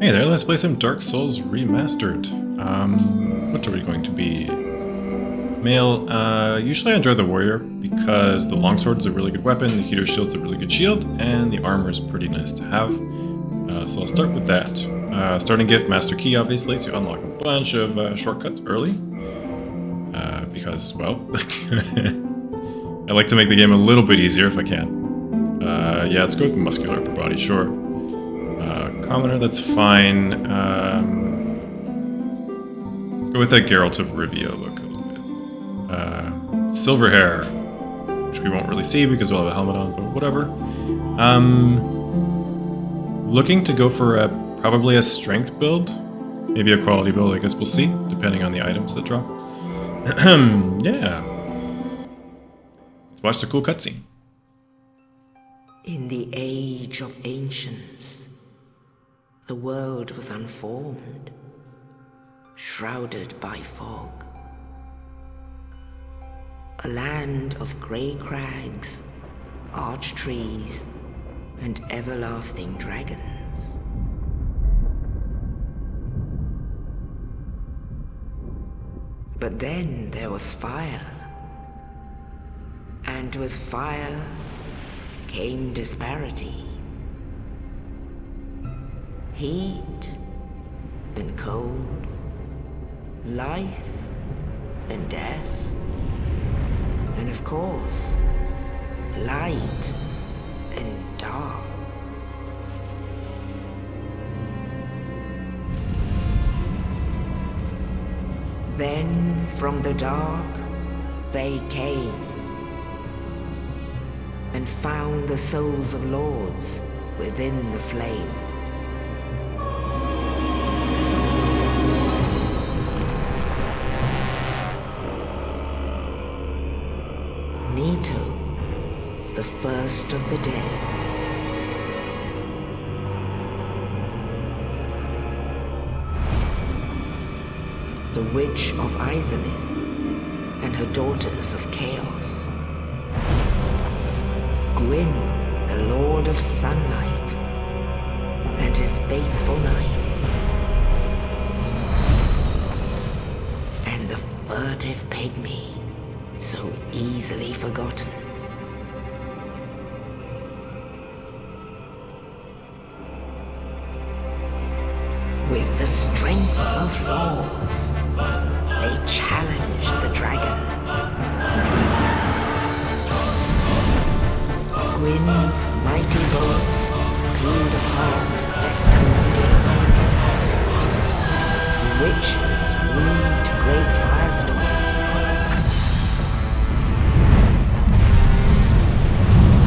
Hey there, let's play some Dark Souls Remastered. What are we going to be? Male. Usually I enjoy the warrior because the longsword is a really good weapon, the heater shield's a really good shield, and the armor is pretty nice to have. So I'll start with that. Starting gift, Master Key, obviously, to unlock a bunch of shortcuts early. Because, well, I like to make the game a little bit easier if I can. Yeah, let's go with muscular upper body, sure. Commoner, that's fine. Let's go with that Geralt of Rivia look a little bit. Silver hair, which we won't really see because we'll have a helmet on, but whatever. Looking to go for probably a strength build. Maybe a quality build, I guess we'll see, depending on the items that drop. Yeah. Let's watch the cool cutscene. In the age of ancients, the world was unformed, shrouded by fog. A land of grey crags, arch trees, and everlasting dragons. But then there was fire, and with fire came disparity. Heat and cold, life and death, and of course, light and dark. Then from the dark they came and found the souls of lords within the flame. Nito, the first of the dead. The Witch of Izalith and her daughters of Chaos. Gwyn, the Lord of Sunlight, and his faithful knights. And the furtive pygmy, so easily forgotten. With the strength of lords, they challenged the dragons. Gwyn's mighty bolts peeled apart their stone skins. The witches weaved great firestorms.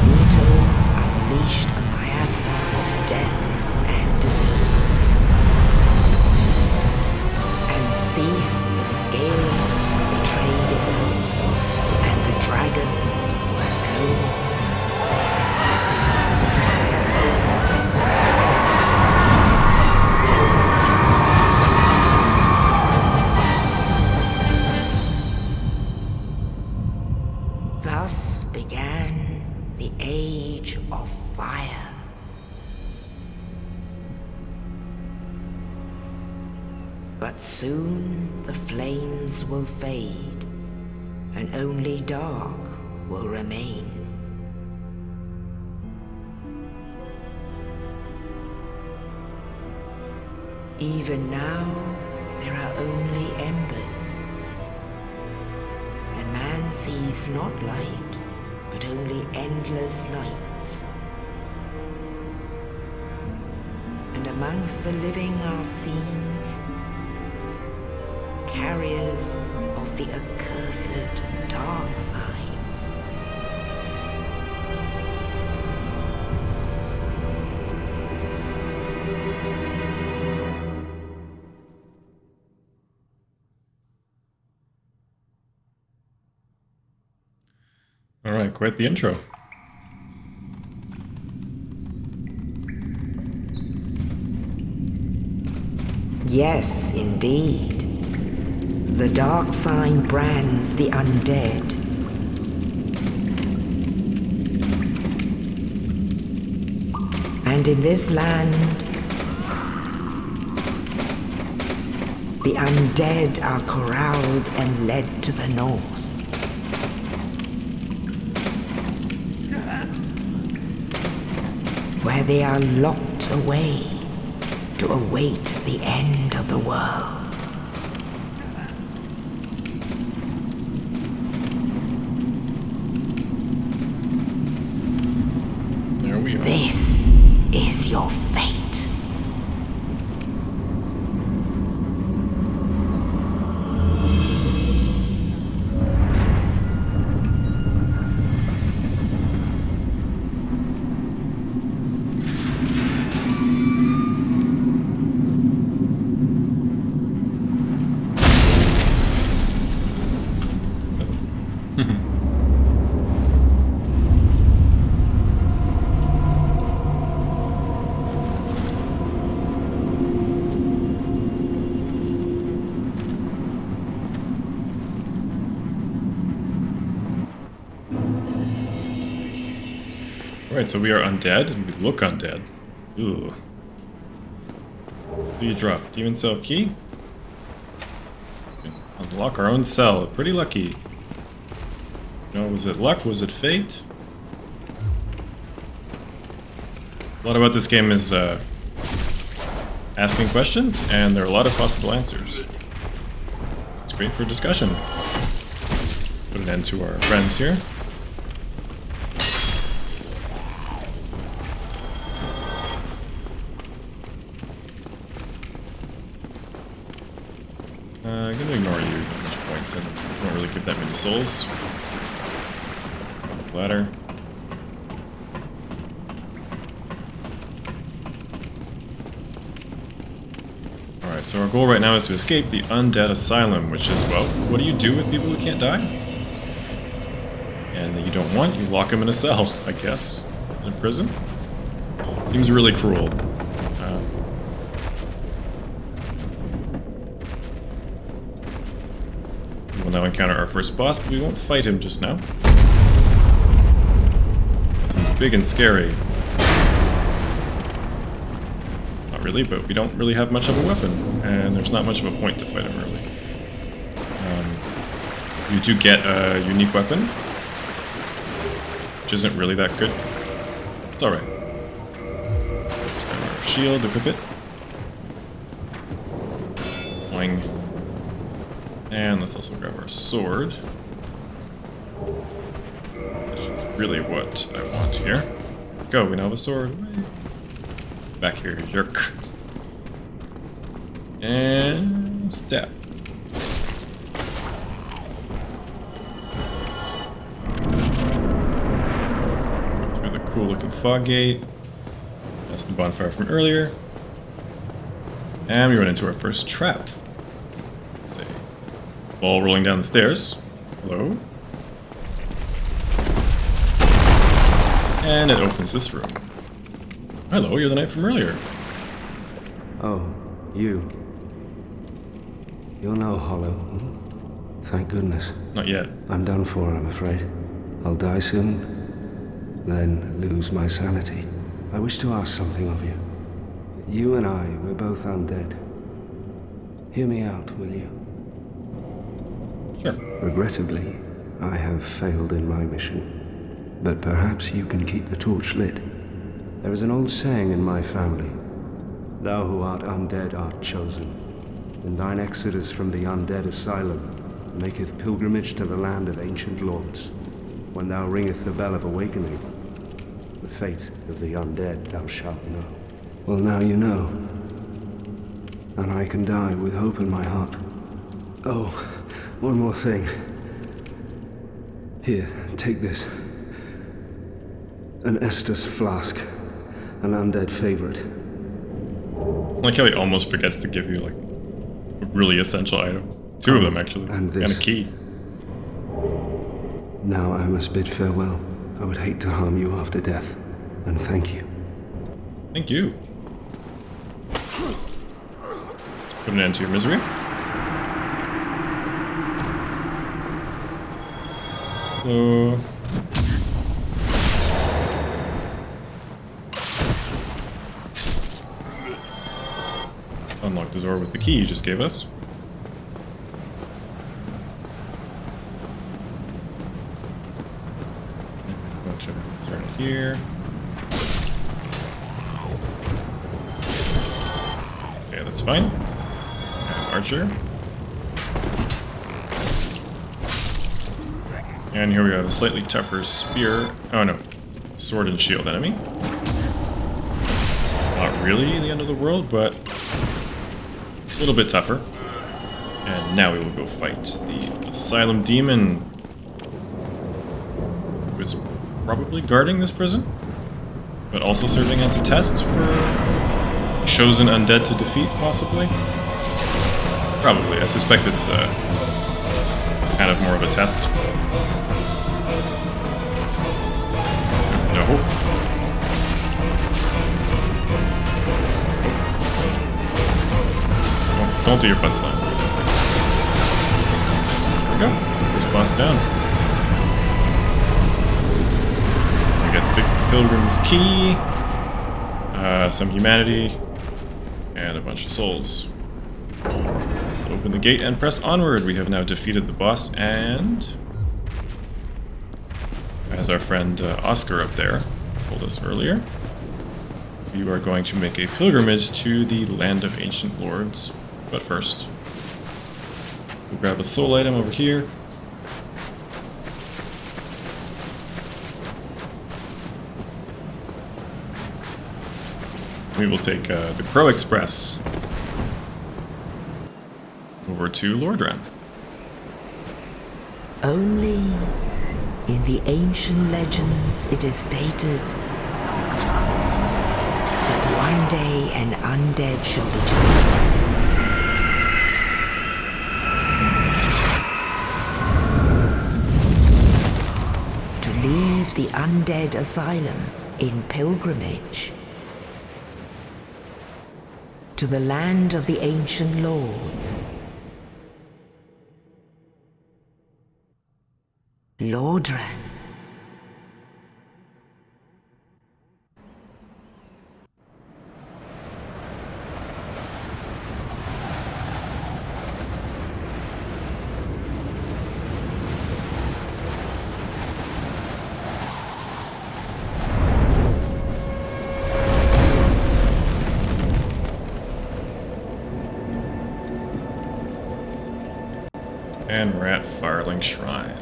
Nito unleashed a miasma of death and disease. And Seath, the scales, betrayed his own, and the dragons were no more. Thus began the Age of Fire. But soon the flames will fade, and only dark will remain. Even now, there are only embers. And man sees not light, but only endless nights. And amongst the living are seen carriers of the accursed dark side. All right, quite the intro. Yes, indeed. The dark sign brands the undead. And in this land, The undead are corralled and led to the north. Where they are locked away to await the end of the world. There we are. This is your fate. Alright, so we are undead, and we look undead. Ooh. What do you drop? Demon cell key? We can unlock our own cell. Pretty lucky. You know, was it luck? Was it fate? A lot about this game is asking questions, and there are a lot of possible answers. It's great for discussion. Put an end to our friends here. I'm gonna ignore you at this point. I don't really give that many souls. Ladder. Alright, so our goal right now is to escape the Undead Asylum, which is, well, what do you do with people who can't die? And that you don't want, you lock them in a cell, I guess. In a prison? Seems really cruel. We will now encounter our first boss, but we won't fight him just now. He's big and scary. Not really, but we don't really have much of a weapon, and there's not much of a point to fight him early. You do get a unique weapon, which isn't really that good. It's alright. Let's grab our shield, equip it. Boing. And let's also grab our sword. Which is really what I want here. Go, we now have a sword. Back here, jerk. And step. Through the cool looking fog gate. That's the bonfire from earlier. And we run into our first trap. Ball rolling down the stairs. Hello? And it opens this room. Hello, you're the knight from earlier. Oh, you. You're no hollow. Hmm? Thank goodness. Not yet. I'm done for, I'm afraid. I'll die soon, then lose my sanity. I wish to ask something of you. You and I, we're both undead. Hear me out, will you? Sure. Regrettably, I have failed in my mission. But perhaps you can keep the torch lit. There is an old saying in my family. Thou who art undead art chosen. And thine exodus from the Undead Asylum maketh pilgrimage to the land of ancient lords. When thou ringeth the bell of awakening, the fate of the undead thou shalt know. Well, now you know. And I can die with hope in my heart. Oh, one more thing. Here, take this. An Estus flask. An undead favorite. I like how he almost forgets to give you, like, a really essential item. Two of them, actually. And this. And a key. Now I must bid farewell. I would hate to harm you after death. And thank you. Thank you. Let's put an end to your misery. So... let's unlock the door with the key you just gave us. here. Okay, that's fine. And archer. And here we have a slightly tougher spear. Oh no, sword and shield enemy. Not really the end of the world, but a little bit tougher. And now we will go fight the Asylum Demon, who is probably guarding this prison, but also serving as a test for chosen undead to defeat, possibly. Probably. I suspect it's kind of more of a test. No. Don't do your butt slam. There we go. First boss down. We got the big Pilgrim's Key, some humanity, and a bunch of souls. Open the gate and press onward. We have now defeated the boss, and as our friend Oscar up there told us earlier, we are going to make a pilgrimage to the Land of Ancient Lords. But first, we'll grab a soul item over here. We will take the Crow Express over to Lordran. Only in the ancient legends it is stated that one day an undead shall be chosen. To leave the Undead Asylum in pilgrimage to the land of the ancient lords. Lordran. And we're at Firelink Shrine.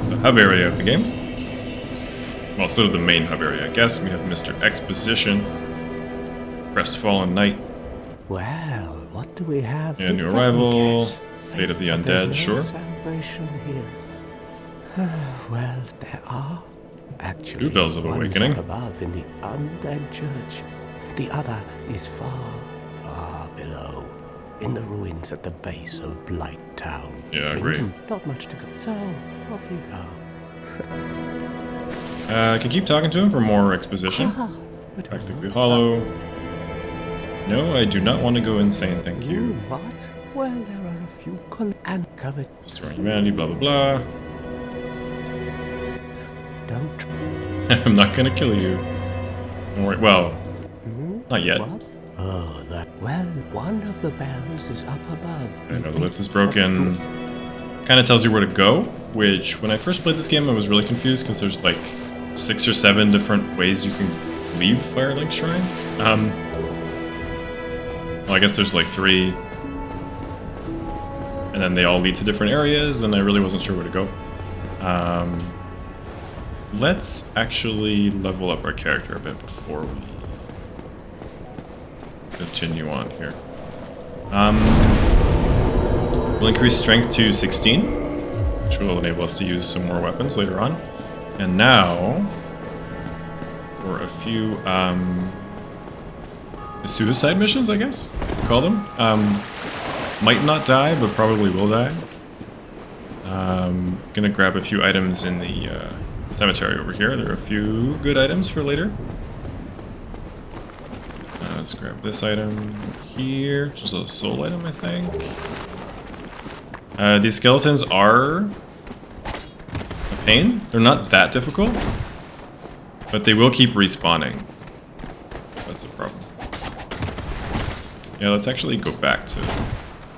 The hub area of the game. Well, sort of the main hub area, I guess. We have Mr. Exposition, Crestfallen Knight. Well, what do we have? Yeah, new arrival, Fate of the Undead, sure. Salvation here. Well, there are actually. 2 bells of one's awakening. up above in the Undead Church. The other is far, far below, in the ruins at the base of Blight Town. Yeah, great. Not much to go. So, off we go. I can keep talking to him for more exposition. Practically hollow. No, I do not want to go insane, thank you. What? Well, there are a few and covered. Destroying humanity, blah blah blah. Don't. I'm not gonna kill you. Don't worry. Well, not yet. What? Oh, that. Well, one of the bells is up above. I know the lift is broken. Kind of tells you where to go, which when I first played this game I was really confused because there's like 6 or 7 different ways you can leave Firelink Shrine. Well, I guess there's like 3. And then they all lead to different areas, and I really wasn't sure where to go. Let's actually level up our character a bit before we continue on here. We'll increase strength to 16, which will enable us to use some more weapons later on. And now, for a few suicide missions, I guess you call them. Might not die, but probably will die. Gonna grab a few items in the cemetery over here. There are a few good items for later. Let's grab this item here, which is a soul item, I think. These skeletons are a pain. They're not that difficult, but they will keep respawning. That's a problem. Yeah, let's actually go back to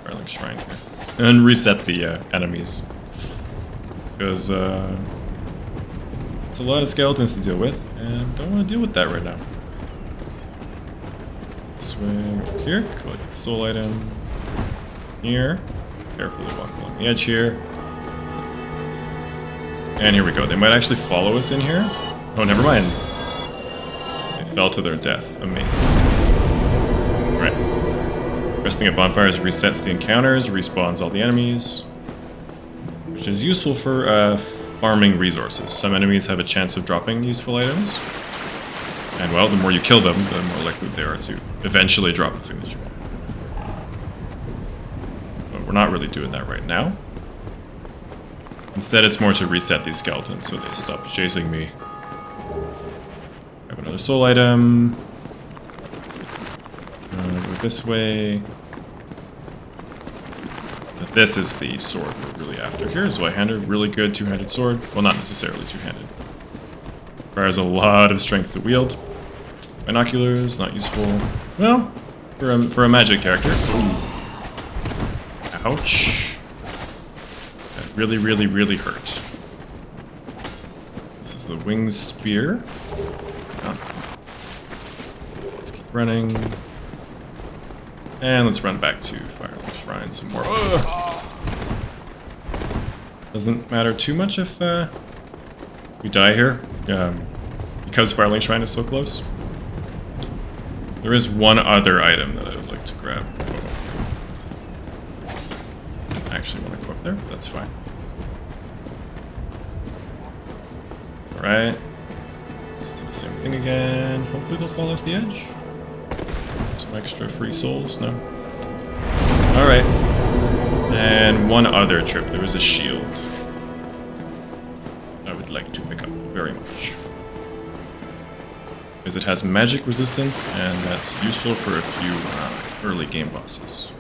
Firelink Shrine here and reset the enemies, because It's a lot of skeletons to deal with, and don't want to deal with that right now. Swing up here, collect the soul item. Here. Carefully walk along the edge here. And here we go. They might actually follow us in here. Oh, never mind. They fell to their death. Amazing. Right. Resting at bonfires resets the encounters, respawns all the enemies. Which is useful for farming resources. Some enemies have a chance of dropping useful items. And well, the more you kill them, the more likely they are to eventually drop the thing that you want. But we're not really doing that right now. Instead, it's more to reset these skeletons so they stop chasing me. Grab another soul item. Go this way. But this is the sword we're really after here. Is one-handed, really good two-handed sword. Well, not necessarily two-handed. Requires a lot of strength to wield. Binoculars, not useful. Well, for a magic character. Ooh. Ouch. That really, really, really hurt. This is the winged spear. Oh. Let's keep running. And let's run back to Firelink Shrine some more. Ugh. Doesn't matter too much if we die here. Because Firelink Shrine is so close. There is one other item that I would like to grab. Didn't actually want to go up there, but that's fine. Alright. Let's do the same thing again. Hopefully they'll fall off the edge. Some extra free souls, no? Alright. And one other trip. There is a shield. I would like to pick up very much. Because it has magic resistance, and that's useful for a few early game bosses.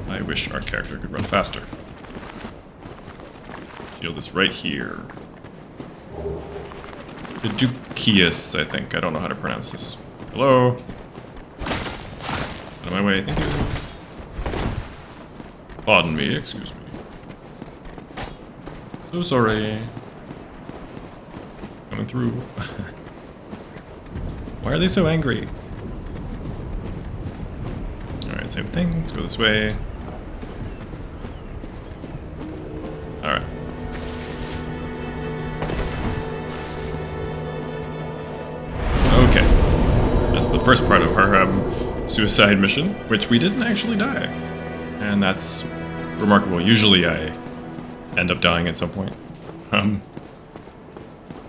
I wish our character could run faster. Shield is right here. The Dukius, I think. I don't know how to pronounce this. Hello? Out of my way, thank you. Pardon me, excuse me. So sorry. Coming through. Why are they so angry? Alright, same thing. Let's go this way. Alright. Okay. That's the first part of our suicide mission, which we didn't actually die. And that's remarkable. Usually I end up dying at some point.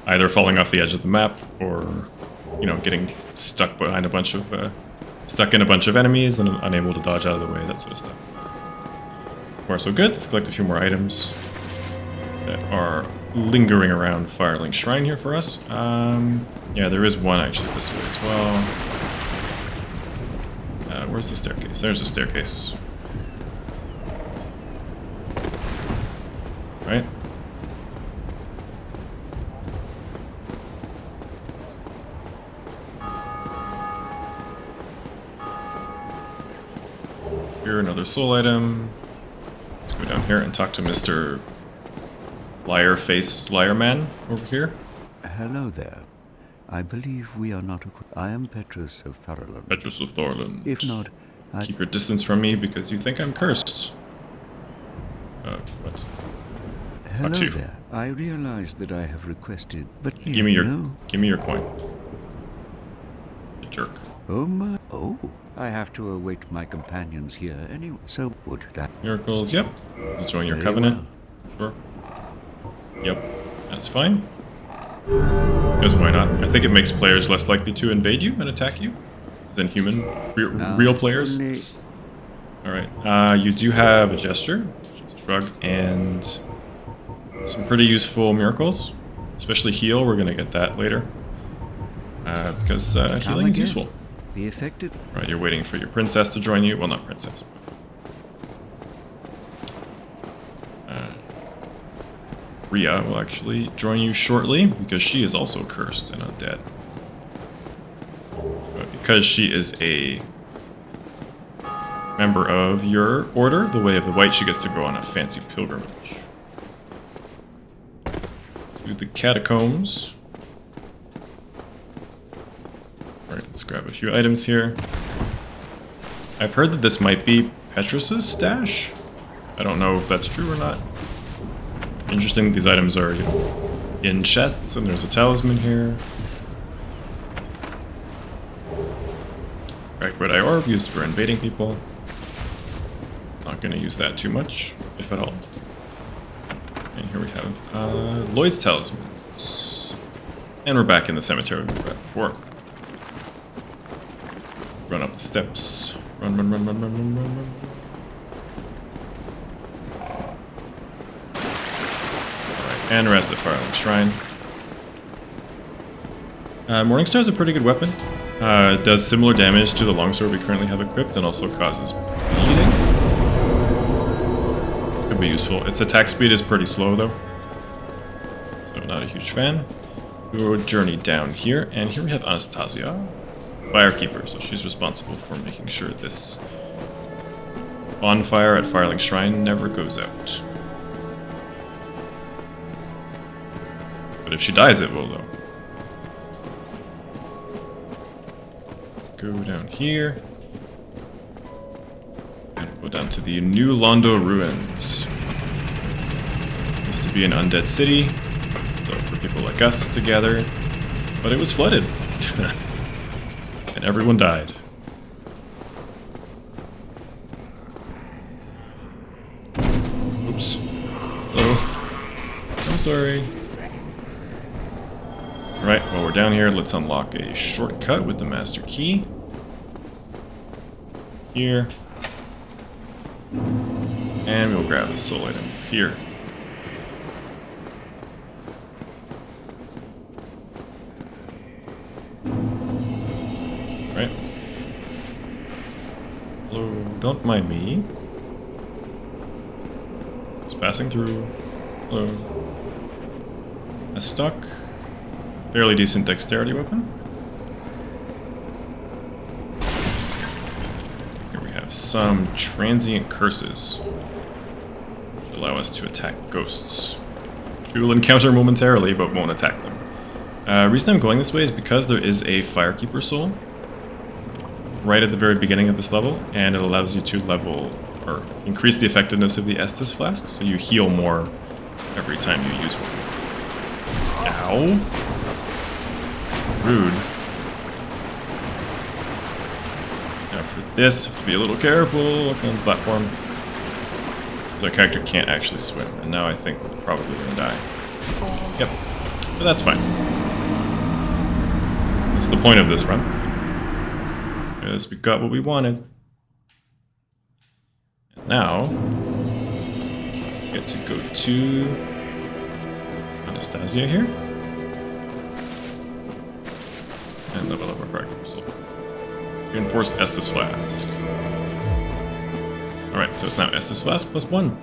Either falling off the edge of the map or, you know, getting stuck behind a bunch of, stuck in a bunch of enemies and unable to dodge out of the way, that sort of stuff. Far so good. Let's collect a few more items that are lingering around Firelink Shrine here for us. Yeah, there is one actually this way as well. Where's the staircase? There's a staircase. Right? Here, another soul item. Let's go down here and talk to Mr. Liar Face Liar Man over here. Hello there. I believe we are not. I am Petrus of Thorland. Petrus of Thorland. If not, keep your distance from me because you think I'm cursed. What? Hello there. I realize that I have requested, but give me your coin. You jerk. Oh my! Oh, I have to await my companions here anyway. So would that miracles? Yep. You'll join your covenant. Well. Sure. Yep. That's fine. Because why not? I think it makes players less likely to invade you and attack you than human, real players. Alright, you do have a gesture, which is a shrug, and some pretty useful miracles, especially heal. We're going to get that later. Because healing is useful. Be affected. Right, you're waiting for your princess to join you. Well, not princess. Rhea will actually join you shortly because she is also cursed and undead. But because she is a member of your order, the Way of the White, she gets to go on a fancy pilgrimage to the catacombs. Alright, let's grab a few items here. I've heard that this might be Petrus's stash. I don't know if that's true or not. Interesting that these items are, you know, in chests, and there's a talisman here. Cracked red eye orb used for invading people. Not gonna use that too much, if at all. And here we have Lloyd's talismans. And we're back in the cemetery we were at before. Run up the steps. Run, run, run, run, run, run, run, run. Alright, and rest at Firelink Shrine. Morningstar is a pretty good weapon. It does similar damage to the longsword we currently have equipped and also causes bleeding. Could be useful. Its attack speed is pretty slow though, so not a huge fan. We'll journey down here, and here we have Anastasia, Firekeeper, so she's responsible for making sure this bonfire at Firelink Shrine never goes out. But if she dies, it will though. Go down here and go down to the new Londo Ruins. Used to be an undead city, so for people like us to gather, but it was flooded and everyone died. Oops. Oh, I'm sorry. Alright, while we're down here, let's unlock a shortcut with the master key. Here. And we'll grab the soul item here. Right. Hello, don't mind me. Just passing through. Hello. A stock. Fairly decent dexterity weapon. Here we have some transient curses, which allow us to attack ghosts. We will encounter momentarily, but won't attack them. Reason I'm going this way is because there is a Firekeeper soul right at the very beginning of this level, and it allows you to level or increase the effectiveness of the Estus flask, so you heal more every time you use one. Ow! Rude. Now for this, have to be a little careful looking on the platform. Our character can't actually swim, and now I think we're probably gonna die. Yep, but that's fine. That's the point of this run. Because we got what we wanted. And now, we get to go to Anastasia here. And level up our Firekeeper soul. Reinforced Estus Flask. Alright, so it's now Estus Flask plus 1.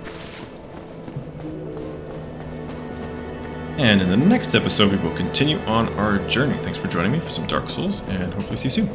And in the next episode, we will continue on our journey. Thanks for joining me for some Dark Souls, and hopefully see you soon.